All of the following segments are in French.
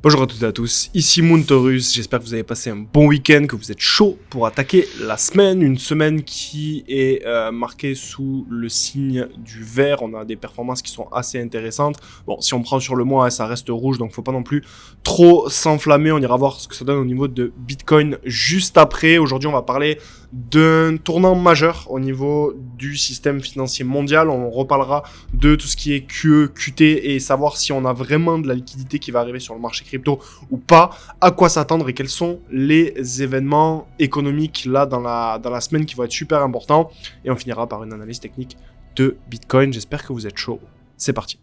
Bonjour à toutes et à tous, ici Moontorus, j'espère que vous avez passé un bon week-end, que vous êtes chaud pour attaquer la semaine, une semaine qui est marquée sous le signe du vert, on a des performances qui sont assez intéressantes. Bon, si on prend sur le mois, ça reste rouge, donc faut pas non plus trop s'enflammer, on ira voir ce que ça donne au niveau de Bitcoin juste après. Aujourd'hui on va parler d'un tournant majeur au niveau du système financier mondial, on reparlera de tout ce qui est QE, QT et savoir si on a vraiment de la liquidité qui va arriver sur le marché crypto ou pas, à quoi s'attendre et quels sont les événements économiques là dans la semaine qui vont être super importants. Et on finira par une analyse technique de Bitcoin. J'espère que vous êtes chaud. C'est parti.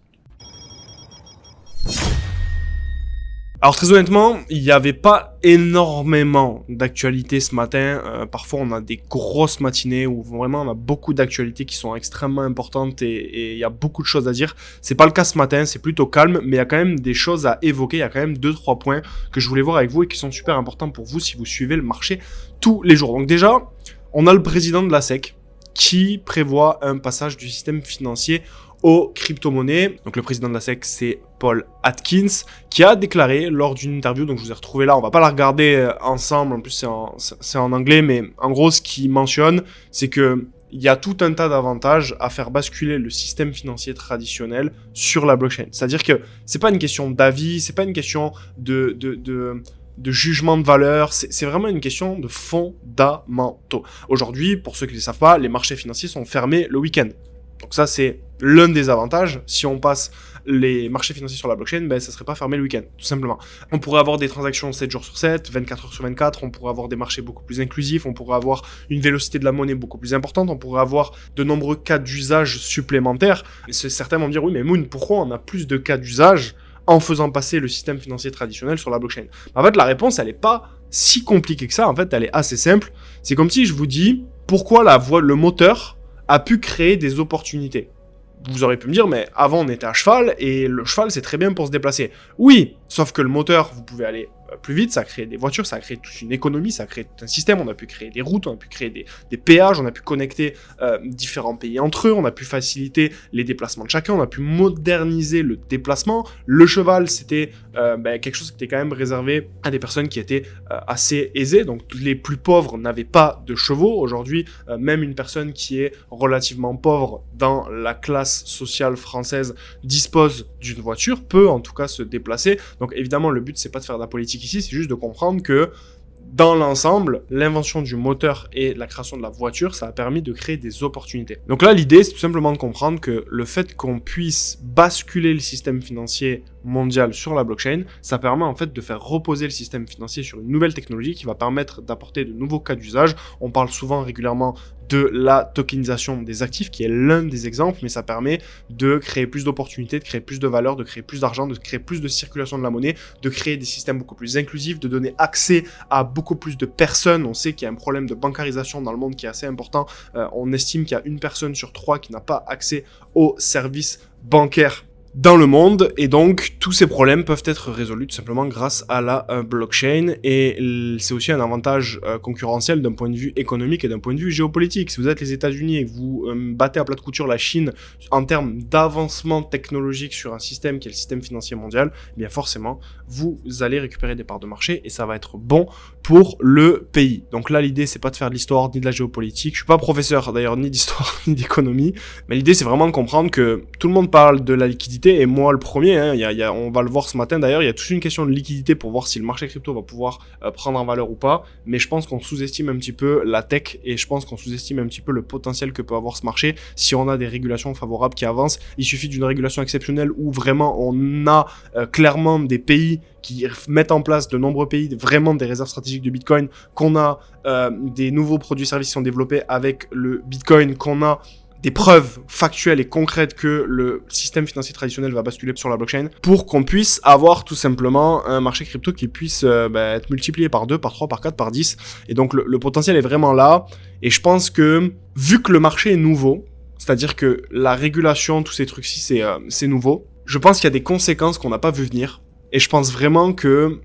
Alors très honnêtement, il n'y avait pas énormément d'actualités ce matin. Parfois on a des grosses matinées où vraiment on a beaucoup d'actualités qui sont extrêmement importantes et il y a beaucoup de choses à dire. C'est pas le cas ce matin, c'est plutôt calme, mais il y a quand même des choses à évoquer. Il y a quand même 2-3 points que je voulais voir avec vous et qui sont super importants pour vous si vous suivez le marché tous les jours. Donc déjà, on a le président de la SEC qui prévoit un passage du système financier aux crypto-monnaies. Donc le président de la SEC, c'est Paul Atkins, qui a déclaré lors d'une interview, donc je vous ai retrouvé là, on va pas la regarder ensemble, en plus c'est en anglais, mais en gros ce qu'il mentionne, c'est que il y a tout un tas d'avantages à faire basculer le système financier traditionnel sur la blockchain. C'est-à-dire que c'est pas une question d'avis, c'est pas une question de jugement de valeur, c'est vraiment une question de fondamentaux. Aujourd'hui, pour ceux qui ne le savent pas, les marchés financiers sont fermés le week-end. Donc ça, c'est l'un des avantages. Si on passe les marchés financiers sur la blockchain, ben, ça serait pas fermé le week-end, tout simplement. On pourrait avoir des transactions 7 jours sur 7, 24 heures sur 24, on pourrait avoir des marchés beaucoup plus inclusifs, on pourrait avoir une vélocité de la monnaie beaucoup plus importante, on pourrait avoir de nombreux cas d'usage supplémentaires. Et certains vont me dire, oui, mais Moon, pourquoi on a plus de cas d'usage en faisant passer le système financier traditionnel sur la blockchain? En fait, la réponse, elle est pas si compliquée que ça. En fait, elle est assez simple. C'est comme si je vous dis, pourquoi le moteur a pu créer des opportunités. Vous aurez pu me dire, mais avant on était à cheval, et le cheval c'est très bien pour se déplacer. Oui, sauf que le moteur, vous pouvez aller plus vite, ça a créé des voitures, ça a créé toute une économie, ça a créé tout un système, on a pu créer des routes, on a pu créer des péages, on a pu connecter différents pays entre eux, on a pu faciliter les déplacements de chacun, on a pu moderniser le déplacement. Le cheval, c'était quelque chose qui était quand même réservé à des personnes qui étaient assez aisées, donc les plus pauvres n'avaient pas de chevaux. Aujourd'hui, même une personne qui est relativement pauvre dans la classe sociale française dispose d'une voiture, peut en tout cas se déplacer. Donc évidemment, le but c'est pas de faire de la politique ici, c'est juste de comprendre que dans l'ensemble, l'invention du moteur et la création de la voiture, ça a permis de créer des opportunités. Donc là, l'idée, c'est tout simplement de comprendre que le fait qu'on puisse basculer le système financier mondial sur la blockchain, ça permet en fait de faire reposer le système financier sur une nouvelle technologie qui va permettre d'apporter de nouveaux cas d'usage. On parle souvent régulièrement de la tokenisation des actifs, qui est l'un des exemples, mais ça permet de créer plus d'opportunités, de créer plus de valeur, de créer plus d'argent, de créer plus de circulation de la monnaie, de créer des systèmes beaucoup plus inclusifs, de donner accès à beaucoup plus de personnes. On sait qu'il y a un problème de bancarisation dans le monde qui est assez important. On estime qu'il y a une personne sur 3 qui n'a pas accès aux services bancaires dans le monde, et donc tous ces problèmes peuvent être résolus tout simplement grâce à la blockchain, et c'est aussi un avantage concurrentiel d'un point de vue économique et d'un point de vue géopolitique. Si vous êtes les États-Unis et que vous battez à plat de couture la Chine en termes d'avancement technologique sur un système qui est le système financier mondial, eh bien forcément vous allez récupérer des parts de marché et ça va être bon pour le pays. Donc là, l'idée c'est pas de faire de l'histoire ni de la géopolitique. Je suis pas professeur d'ailleurs ni d'histoire ni d'économie, mais l'idée c'est vraiment de comprendre que tout le monde parle de la liquidité, et moi le premier, hein, on va le voir ce matin d'ailleurs, il y a toute une question de liquidité pour voir si le marché crypto va pouvoir prendre en valeur ou pas, mais je pense qu'on sous-estime un petit peu la tech, et je pense qu'on sous-estime un petit peu le potentiel que peut avoir ce marché si on a des régulations favorables qui avancent. Il suffit d'une régulation exceptionnelle où vraiment on a clairement des pays qui mettent en place, de nombreux pays, vraiment des réserves stratégiques de Bitcoin, qu'on a des nouveaux produits et services qui sont développés avec le Bitcoin, qu'on a des preuves factuelles et concrètes que le système financier traditionnel va basculer sur la blockchain, pour qu'on puisse avoir tout simplement un marché crypto qui puisse être multiplié par 2, par 3, par 4, par 10. Et donc le potentiel est vraiment là, et je pense que vu que le marché est nouveau, c'est-à-dire que la régulation, tous ces trucs-ci, c'est nouveau, je pense qu'il y a des conséquences qu'on n'a pas vu venir, et je pense vraiment que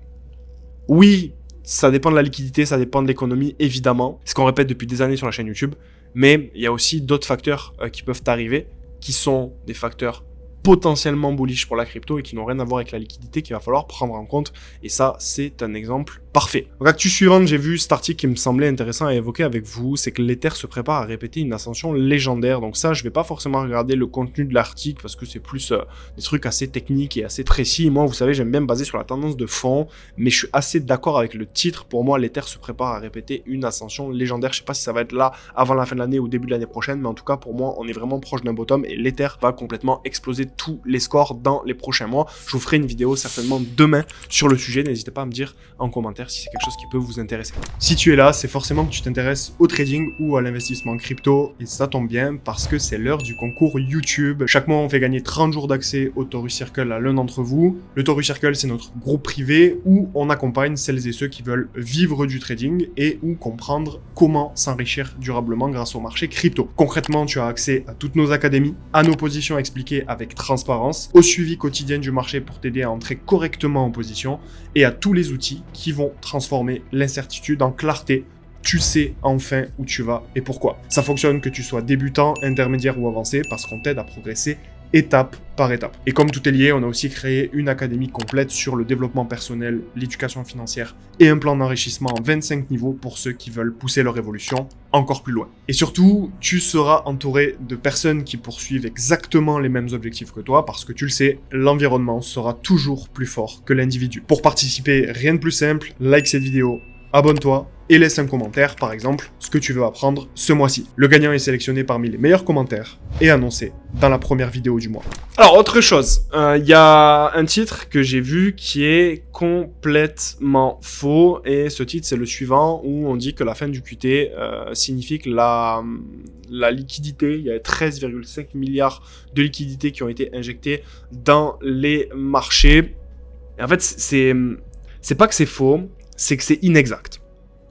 oui, ça dépend de la liquidité, ça dépend de l'économie, évidemment, ce qu'on répète depuis des années sur la chaîne YouTube, mais il y a aussi d'autres facteurs qui peuvent arriver, qui sont des facteurs potentiellement bullish pour la crypto et qui n'ont rien à voir avec la liquidité qu'il va falloir prendre en compte. Et ça, c'est un exemple parfait. Donc, actu suivante, j'ai vu cet article qui me semblait intéressant à évoquer avec vous, c'est que l'Ether se prépare à répéter une ascension légendaire. Donc ça, je vais pas forcément regarder le contenu de l'article parce que c'est plus des trucs assez techniques et assez précis. Moi, vous savez, j'aime bien me baser sur la tendance de fond, mais je suis assez d'accord avec le titre. Pour moi, l'Ether se prépare à répéter une ascension légendaire. Je sais pas si ça va être là avant la fin de l'année ou début de l'année prochaine, mais en tout cas, pour moi, on est vraiment proche d'un bottom et l'Ether va complètement exploser tous les scores dans les prochains mois. Je vous ferai une vidéo certainement demain sur le sujet. N'hésitez pas à me dire en commentaire si c'est quelque chose qui peut vous intéresser. Si tu es là, c'est forcément que tu t'intéresses au trading ou à l'investissement crypto et ça tombe bien parce que c'est l'heure du concours YouTube. Chaque mois, on fait gagner 30 jours d'accès au Taurus Circle à l'un d'entre vous. Le Taurus Circle, c'est notre groupe privé où on accompagne celles et ceux qui veulent vivre du trading et ou comprendre comment s'enrichir durablement grâce au marché crypto. Concrètement, tu as accès à toutes nos académies, à nos positions expliquées avec transparence, au suivi quotidien du marché pour t'aider à entrer correctement en position et à tous les outils qui vont transformer l'incertitude en clarté. Tu sais enfin où tu vas et pourquoi. Ça fonctionne que tu sois débutant, intermédiaire ou avancé parce qu'on t'aide à progresser étape par étape. Et comme tout est lié, on a aussi créé une académie complète sur le développement personnel, l'éducation financière et un plan d'enrichissement en 25 niveaux pour ceux qui veulent pousser leur évolution encore plus loin. Et surtout, tu seras entouré de personnes qui poursuivent exactement les mêmes objectifs que toi parce que tu le sais, l'environnement sera toujours plus fort que l'individu. Pour participer, rien de plus simple, like cette vidéo, abonne-toi et laisse un commentaire, par exemple, ce que tu veux apprendre ce mois-ci. Le gagnant est sélectionné parmi les meilleurs commentaires et annoncé dans la première vidéo du mois. Alors, autre chose, il y a un titre que j'ai vu qui est complètement faux et ce titre, c'est le suivant où on dit que la fin du QT signifie que la liquidité, il y a 13,5 milliards de liquidités qui ont été injectées dans les marchés. Et en fait, c'est pas que c'est faux, c'est que c'est inexact.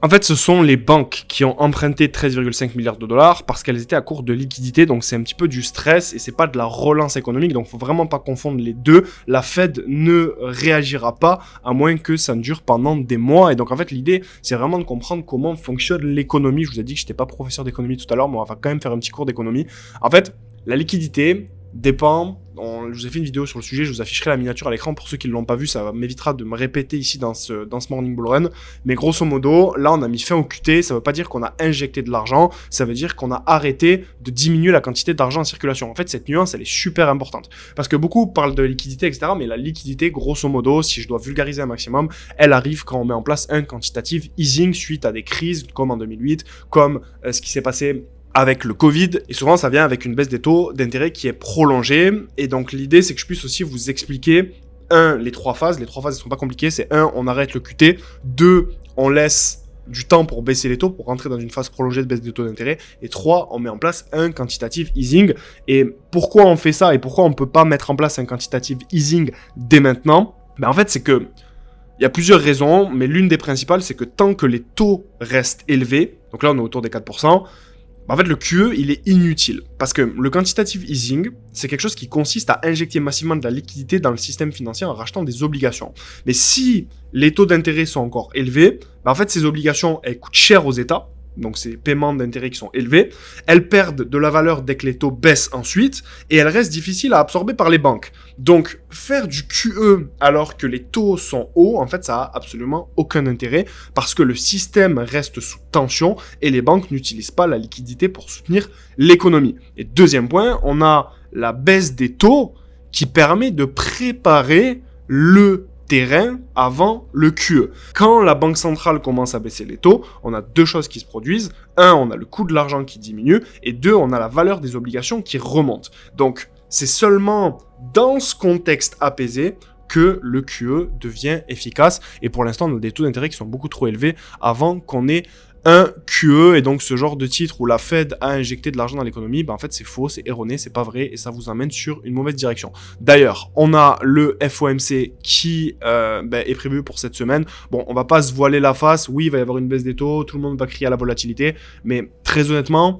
En fait, ce sont les banques qui ont emprunté 13,5 milliards de dollars parce qu'elles étaient à court de liquidité, donc c'est un petit peu du stress et c'est pas de la relance économique, donc faut vraiment pas confondre les deux. La Fed ne réagira pas à moins que ça ne dure pendant des mois et donc en fait l'idée c'est vraiment de comprendre comment fonctionne l'économie. Je vous ai dit que j'étais pas professeur d'économie tout à l'heure, mais on va quand même faire un petit cours d'économie. En fait, la liquidité dépend, je vous ai fait une vidéo sur le sujet, je vous afficherai la miniature à l'écran pour ceux qui ne l'ont pas vu, ça m'évitera de me répéter ici dans ce Morning Bull Run, mais grosso modo, là on a mis fin au QT, ça veut pas dire qu'on a injecté de l'argent, ça veut dire qu'on a arrêté de diminuer la quantité d'argent en circulation. En fait, cette nuance, elle est super importante, parce que beaucoup parlent de liquidité, etc., mais la liquidité, grosso modo, si je dois vulgariser un maximum, elle arrive quand on met en place un quantitative easing suite à des crises, comme en 2008, comme ce qui s'est passé avec le Covid, et souvent ça vient avec une baisse des taux d'intérêt qui est prolongée, et donc l'idée c'est que je puisse aussi vous expliquer, les trois phases, elles sont pas compliquées, c'est 1, on arrête le QT, 2, on laisse du temps pour baisser les taux, pour rentrer dans une phase prolongée de baisse des taux d'intérêt, et 3, on met en place un quantitative easing, et pourquoi on fait ça, et pourquoi on peut pas mettre en place un quantitative easing dès maintenant, ben en fait c'est que, il y a plusieurs raisons, mais l'une des principales c'est que tant que les taux restent élevés, donc là on est autour des 4%, en fait, le QE, il est inutile. Parce que le quantitative easing, c'est quelque chose qui consiste à injecter massivement de la liquidité dans le système financier en rachetant des obligations. Mais si les taux d'intérêt sont encore élevés, en fait, ces obligations, elles coûtent cher aux États. Donc ces paiements d'intérêt qui sont élevés, elles perdent de la valeur dès que les taux baissent ensuite, et elles restent difficiles à absorber par les banques. Donc faire du QE alors que les taux sont hauts, en fait ça a absolument aucun intérêt, parce que le système reste sous tension, et les banques n'utilisent pas la liquidité pour soutenir l'économie. Et deuxième point, on a la baisse des taux qui permet de préparer le terrain avant le QE. Quand la banque centrale commence à baisser les taux, on a deux choses qui se produisent. 1, on a le coût de l'argent qui diminue, et 2, on a la valeur des obligations qui remonte. Donc, c'est seulement dans ce contexte apaisé que le QE devient efficace, et pour l'instant, on a des taux d'intérêt qui sont beaucoup trop élevés avant qu'on ait un QE, et donc ce genre de titre où la Fed a injecté de l'argent dans l'économie, en fait c'est faux, c'est erroné, c'est pas vrai, et ça vous emmène sur une mauvaise direction. D'ailleurs, on a le FOMC qui est prévu pour cette semaine. Bon, on va pas se voiler la face, oui, il va y avoir une baisse des taux, tout le monde va crier à la volatilité, mais très honnêtement,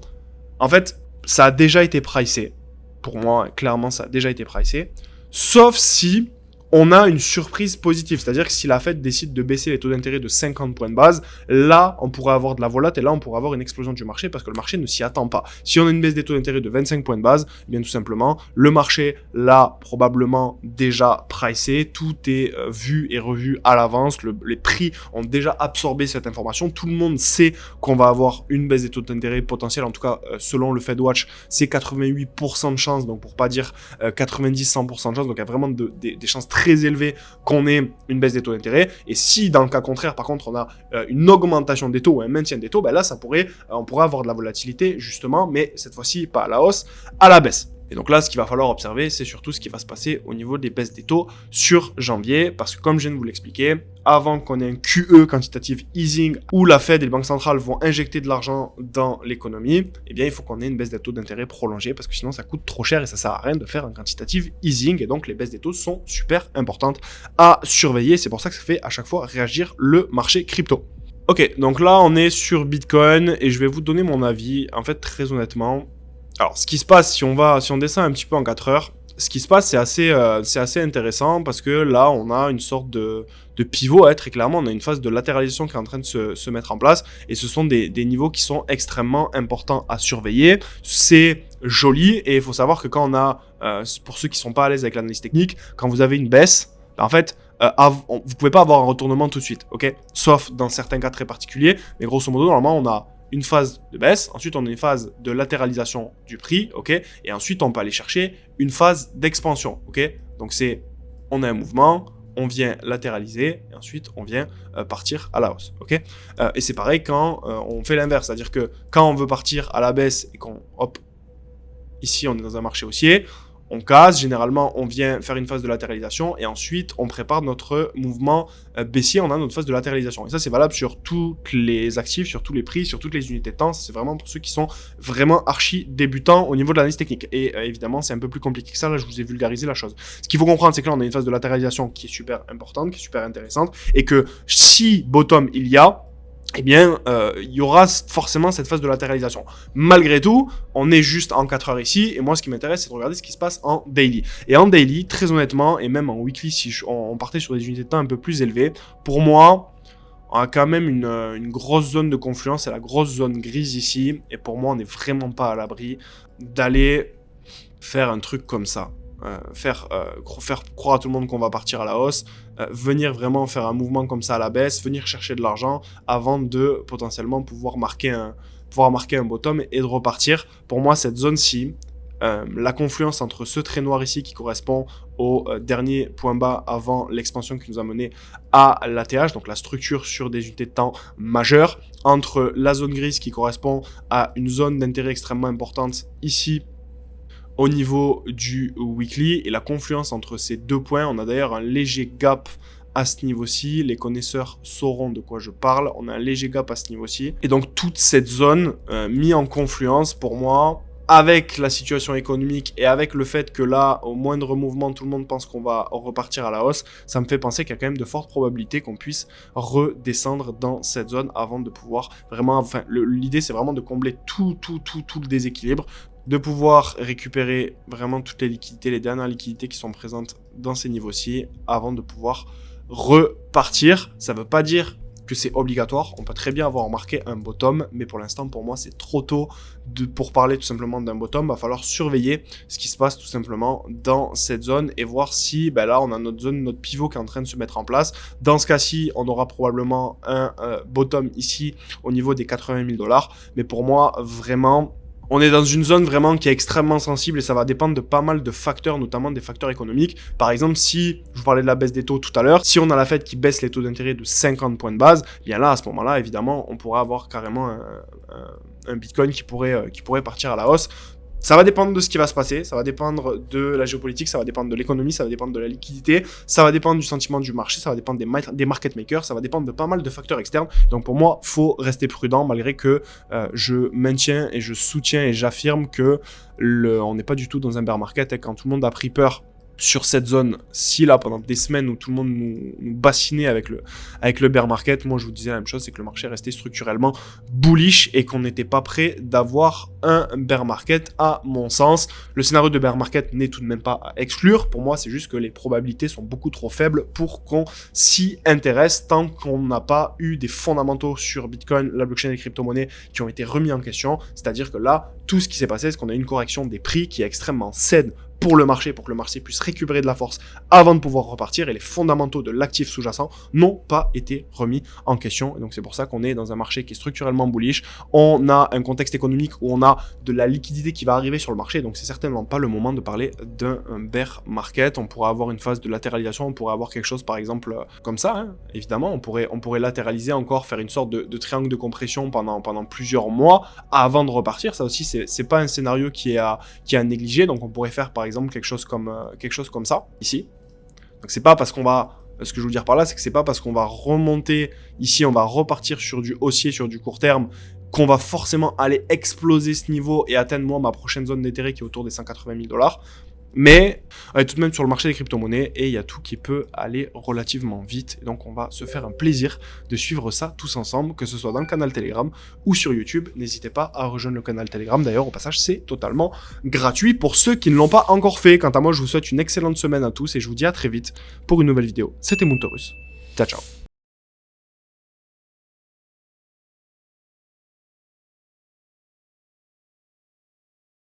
en fait, ça a déjà été pricé. Pour moi, clairement, ça a déjà été pricé. Sauf si on a une surprise positive. C'est-à-dire que si la Fed décide de baisser les taux d'intérêt de 50 points de base, là, on pourrait avoir de la volate et là, on pourrait avoir une explosion du marché parce que le marché ne s'y attend pas. Si on a une baisse des taux d'intérêt de 25 points de base, eh bien tout simplement, le marché l'a probablement déjà pricé. Tout est vu et revu à l'avance. Les prix ont déjà absorbé cette information. Tout le monde sait qu'on va avoir une baisse des taux d'intérêt potentielle. En tout cas, selon le FedWatch, c'est 88% de chance. Donc, pour pas dire 90-100% de chance. Donc, il y a vraiment des chances très élevées qu'on ait une baisse des taux d'intérêt. Et si, dans le cas contraire, par contre, on a une augmentation des taux ou un maintien des taux, ben là, on pourrait avoir de la volatilité, justement, mais cette fois-ci, pas à la hausse, à la baisse. Et donc là, ce qu'il va falloir observer, c'est surtout ce qui va se passer au niveau des baisses des taux sur janvier, parce que comme je viens de vous l'expliquer, avant qu'on ait un QE, quantitative easing, où la Fed et les banques centrales vont injecter de l'argent dans l'économie, eh bien, il faut qu'on ait une baisse des taux d'intérêt prolongée, parce que sinon, ça coûte trop cher et ça sert à rien de faire un quantitative easing, et donc les baisses des taux sont super importantes à surveiller. C'est pour ça que ça fait à chaque fois réagir le marché crypto. Ok, donc là, on est sur Bitcoin, et je vais vous donner mon avis. En fait, très honnêtement, alors, ce qui se passe, si on descend un petit peu en 4 heures, ce qui se passe, c'est assez intéressant parce que là, on a une sorte de pivot, très clairement, on a une phase de latéralisation qui est en train de se mettre en place et ce sont des niveaux qui sont extrêmement importants à surveiller. C'est joli et il faut savoir que quand on a, pour ceux qui sont pas à l'aise avec l'analyse technique, quand vous avez une baisse, en fait, vous pouvez pas avoir un retournement tout de suite, ok? Sauf dans certains cas très particuliers, mais grosso modo, normalement, on a une phase de baisse, ensuite on a une phase de latéralisation du prix, ok, et ensuite on peut aller chercher une phase d'expansion, ok. Donc on a un mouvement, on vient latéraliser, et ensuite on vient partir à la hausse, ok. Et c'est pareil quand on fait l'inverse, c'est-à-dire que quand on veut partir à la baisse et ici on est dans un marché haussier, on casse, généralement on vient faire une phase de latéralisation et ensuite on prépare notre mouvement baissier, on a notre phase de latéralisation. Et ça c'est valable sur tous les actifs, sur tous les prix, sur toutes les unités de temps, c'est vraiment pour ceux qui sont vraiment archi débutants au niveau de l'analyse technique. Et évidemment c'est un peu plus compliqué que ça, là je vous ai vulgarisé la chose. Ce qu'il faut comprendre c'est que là on a une phase de latéralisation qui est super importante, qui est super intéressante et que si bottom il y a, eh bien, il y aura forcément cette phase de latéralisation. Malgré tout, on est juste en 4 heures ici, et moi, ce qui m'intéresse, c'est de regarder ce qui se passe en daily. Et en daily, très honnêtement, et même en weekly, si on partait sur des unités de temps un peu plus élevées, pour moi, on a quand même une grosse zone de confluence, c'est la grosse zone grise ici, et pour moi, on n'est vraiment pas à l'abri d'aller faire un truc comme ça. Faire croire à tout le monde qu'on va partir à la hausse, venir vraiment faire un mouvement comme ça à la baisse, venir chercher de l'argent avant de potentiellement pouvoir marquer un bottom et de repartir. Pour moi, cette zone-ci, la confluence entre ce trait noir ici qui correspond au dernier point bas avant l'expansion qui nous a mené à l'ATH, donc la structure sur des unités de temps majeures, entre la zone grise qui correspond à une zone d'intérêt extrêmement importante ici, au niveau du weekly, et la confluence entre ces deux points, on a d'ailleurs un léger gap à ce niveau-ci, les connaisseurs sauront de quoi je parle, on a un léger gap à ce niveau-ci, et donc toute cette zone mise en confluence, pour moi, avec la situation économique et avec le fait que là, au moindre mouvement, tout le monde pense qu'on va repartir à la hausse, ça me fait penser qu'il y a quand même de fortes probabilités qu'on puisse redescendre dans cette zone avant de pouvoir vraiment, enfin, l'idée c'est vraiment de combler tout le déséquilibre, de pouvoir récupérer vraiment toutes les liquidités, les dernières liquidités qui sont présentes dans ces niveaux-ci avant de pouvoir repartir. Ça ne veut pas dire que c'est obligatoire, on peut très bien avoir remarqué un bottom, mais pour l'instant pour moi c'est trop tôt pour parler tout simplement d'un bottom. Va falloir surveiller ce qui se passe tout simplement dans cette zone et voir si là on a notre zone, notre pivot qui est en train de se mettre en place. Dans ce cas-ci on aura probablement un bottom ici au niveau des 80 000 $, mais pour moi vraiment on est dans une zone vraiment qui est extrêmement sensible et ça va dépendre de pas mal de facteurs, notamment des facteurs économiques. Par exemple, si, je vous parlais de la baisse des taux tout à l'heure, si on a la Fed qui baisse les taux d'intérêt de 50 points de base, bien là, à ce moment-là, évidemment, on pourrait avoir carrément un Bitcoin qui pourrait partir à la hausse. Ça va dépendre de ce qui va se passer, ça va dépendre de la géopolitique, ça va dépendre de l'économie, ça va dépendre de la liquidité, ça va dépendre du sentiment du marché, ça va dépendre des market makers, ça va dépendre de pas mal de facteurs externes. Donc pour moi, faut rester prudent malgré que je maintiens et je soutiens et j'affirme que on n'est pas du tout dans un bear market. Quand tout le monde a pris peur sur cette zone-ci là pendant des semaines où tout le monde nous bassinait avec le bear market, moi je vous disais la même chose, c'est que le marché restait structurellement bullish et qu'on n'était pas prêt d'avoir un bear market à mon sens. Le scénario de bear market n'est tout de même pas à exclure, pour moi c'est juste que les probabilités sont beaucoup trop faibles pour qu'on s'y intéresse tant qu'on n'a pas eu des fondamentaux sur Bitcoin, la blockchain et les crypto-monnaies qui ont été remis en question, c'est-à-dire que là, tout ce qui s'est passé, c'est qu'on a eu une correction des prix qui est extrêmement saine pour que le marché puisse récupérer de la force avant de pouvoir repartir, et les fondamentaux de l'actif sous-jacent n'ont pas été remis en question. Et donc c'est pour ça qu'on est dans un marché qui est structurellement bullish. On a un contexte économique où on a de la liquidité qui va arriver sur le marché, donc c'est certainement pas le moment de parler d'un bear market. On pourrait avoir une phase de latéralisation, on pourrait avoir quelque chose par exemple comme ça, hein. Évidemment, on pourrait latéraliser encore, faire une sorte de triangle de compression pendant plusieurs mois avant de repartir. Ça aussi, c'est pas un scénario qui est à négliger, donc on pourrait faire par exemple quelque chose comme ça, ici. Donc c'est pas parce qu'on va... Ce que je veux dire par là, c'est que c'est pas parce qu'on va remonter ici, on va repartir sur du haussier, sur du court terme, qu'on va forcément aller exploser ce niveau et atteindre moi ma prochaine zone d'intérêt qui est autour des 180 000 $. Mais on est tout de même sur le marché des crypto-monnaies et il y a tout qui peut aller relativement vite. Et donc on va se faire un plaisir de suivre ça tous ensemble, que ce soit dans le canal Telegram ou sur YouTube. N'hésitez pas à rejoindre le canal Telegram. D'ailleurs, au passage, c'est totalement gratuit pour ceux qui ne l'ont pas encore fait. Quant à moi, je vous souhaite une excellente semaine à tous et je vous dis à très vite pour une nouvelle vidéo. C'était Moontorus. Ciao, ciao.